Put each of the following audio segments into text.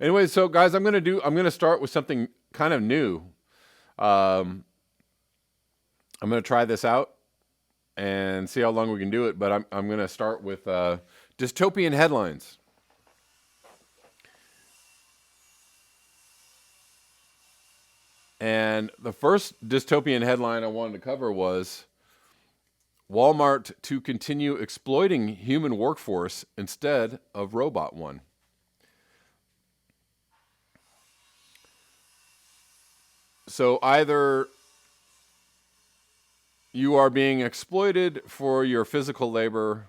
Anyway, so guys, I'm gonna start with something kind of new. Um, I'm gonna try this out and see how long we can do it. But I'm gonna start with dystopian headlines. And the first dystopian headline I wanted to cover was Walmart to continue exploiting human workforce instead of robot one. So either you are being exploited for your physical labor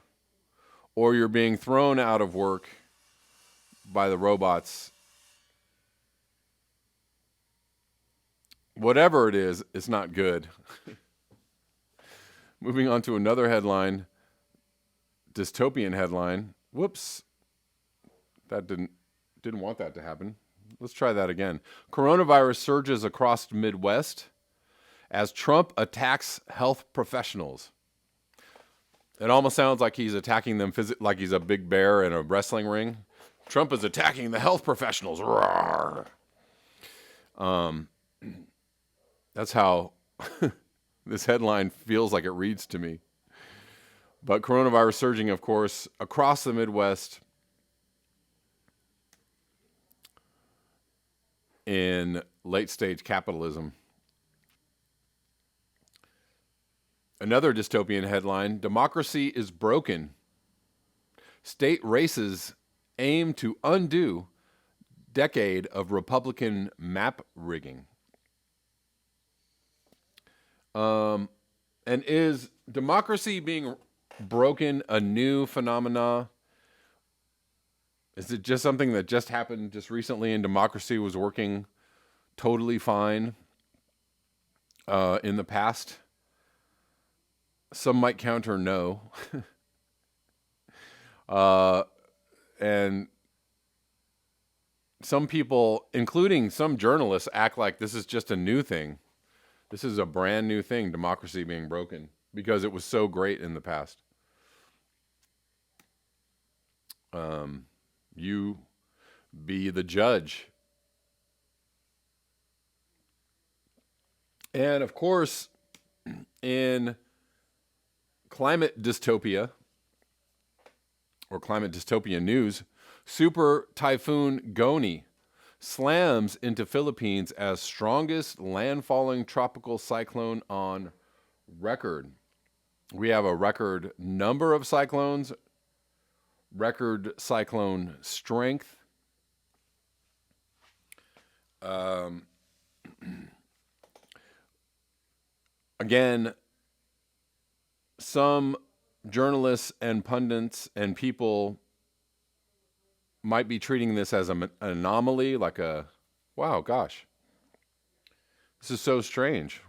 or you're being thrown out of work by the robots. Whatever it is, it's not good. Moving on to another headline, dystopian headline. Whoops. That didn't want that to happen. Let's try that again. Coronavirus surges across the Midwest as Trump attacks health professionals. It almost sounds like he's attacking them like he's a big bear in a wrestling ring. Trump is attacking the health professionals. Roar. That's how this headline feels like it reads to me. But coronavirus surging, of course, across the Midwest in late stage capitalism. Another dystopian headline, democracy is broken. State races aim to undo decade of Republican map rigging. And is democracy being broken a new phenomena? Is it just something that just happened just recently and democracy was working totally fine in the past? Some might counter no. And some people, including some journalists, act like this is just a new thing. This is a brand new thing, democracy being broken, because it was so great in the past. You be the judge. And of course, in climate dystopia, or climate dystopia news, Super Typhoon Goni slams into Philippines as strongest landfalling tropical cyclone on record. We have a record number of cyclones, record cyclone strength. Again, some journalists and pundits and people might be treating this as an anomaly, like wow, gosh, this is so strange,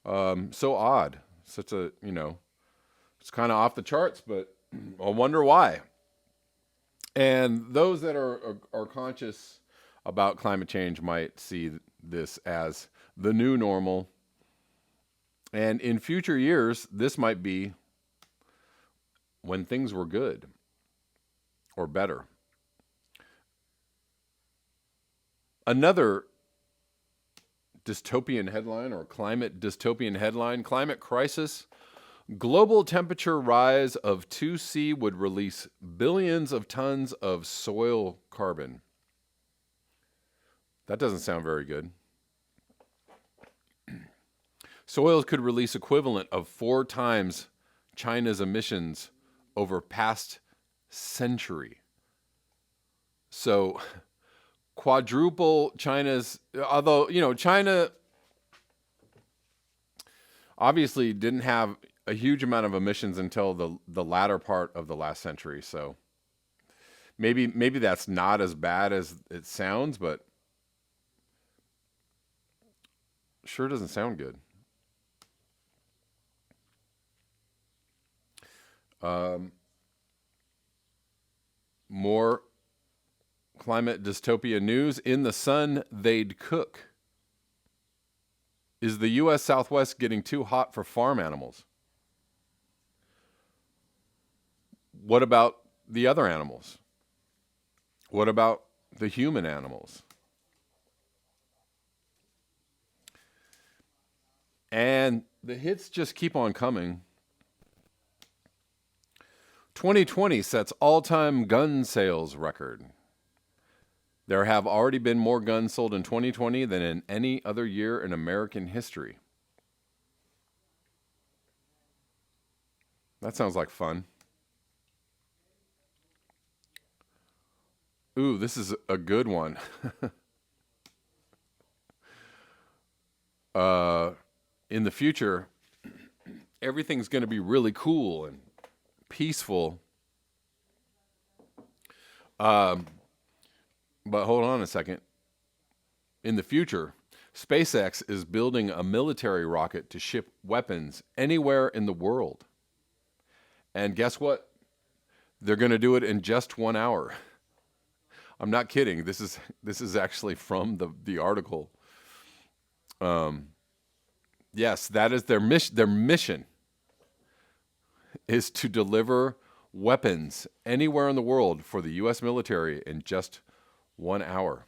so odd, such a, it's kind of off the charts, but I wonder why. And those that are conscious about climate change might see this as the new normal. And in future years, this might be when things were good or better. Another dystopian headline, or climate dystopian headline, climate crisis. Global temperature rise of 2C would release billions of tons of soil carbon. That doesn't sound very good. Soils could release equivalent of 4 times China's emissions over past century. So quadruple China's, although, China obviously didn't have a huge amount of emissions until the latter part of the last century. So maybe that's not as bad as it sounds, but sure doesn't sound good. More climate dystopia news. In the sun, they'd cook. Is the U.S. Southwest getting too hot for farm animals? What about the other animals? What about the human animals. And the hits just keep on coming. 2020 sets all-time gun sales record. There have already been more guns sold in 2020 than in any other year in American history. That sounds like fun. Ooh, this is a good one. In the future, everything's going to be really cool and peaceful. But hold on a second. In the future, SpaceX is building a military rocket to ship weapons anywhere in the world. And guess what? They're going to do it in just 1 hour. I'm not kidding. This is actually from the article. Yes, that is their mission. Their mission is to deliver weapons anywhere in the world for the U.S. military in just 1 hour.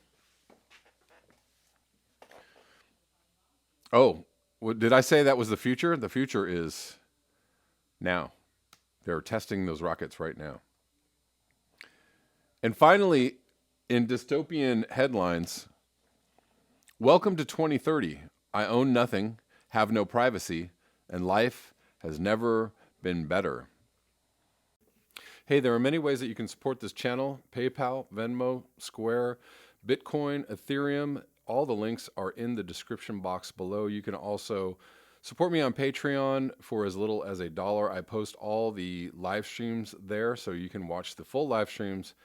Oh, did I say that was the future? The future is now. They're testing those rockets right now. And finally, in dystopian headlines, welcome to 2030. I own nothing, have no privacy, and life has never been better. Hey, there are many ways that you can support this channel: PayPal, Venmo, Square, Bitcoin, Ethereum. All the links are in the description box below. You can also support me on Patreon for as little as $1. I post all the live streams there, so you can watch the full live streams